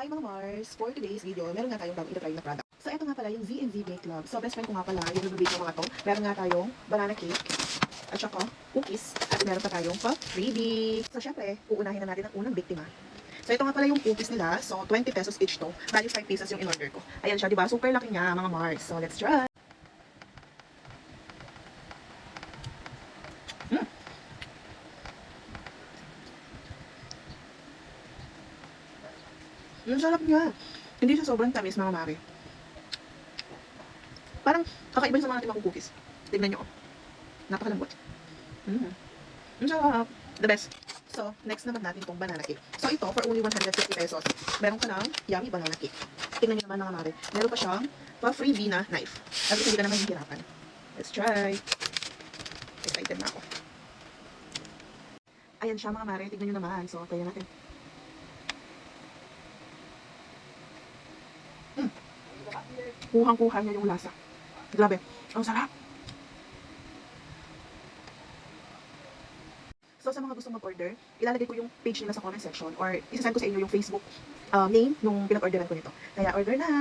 Hi mga Mars! For today's video, meron nga tayong bagong ito-try na product. So ito nga pala yung Z&Z Bake Club. So best friend ko nga pala yung nag-bake ng mga to. Meron nga tayong banana cake, at saka cookies, at meron pa tayong freebie. So syempre, uunahin na natin ang unang biktima. So ito nga pala yung cookies nila. So 20 pesos each to. Value 5 pesos yung in-order ko. Ayan siya, diba? Super laki niya mga Mars. So let's try! Ang sarap niya. Hindi siya sobrang tamis mga mare. Parang kakaiba sa mga natin cookies. Tignan nyo. Napakalambot. Ang sarap. The best. So, next naman natin itong banana cake. So, ito, for only 150 pesos, meron ka ng yummy banana cake. Tignan nyo naman mga mare. Meron pa siyang freebie na knife. At hindi ka naman hihirapan. Let's try. Excited na ako. Ayan siya mga mare. Tignan nyo naman. So, kaya natin. Kuhang-kuha niya yung lasa. Grabe. Ang sarap. So, sa mga gusto mag-order, ilalagay ko yung page nila sa comment section or isasend ko sa inyo yung Facebook name nung pinag-orderan ko nito. Kaya order na!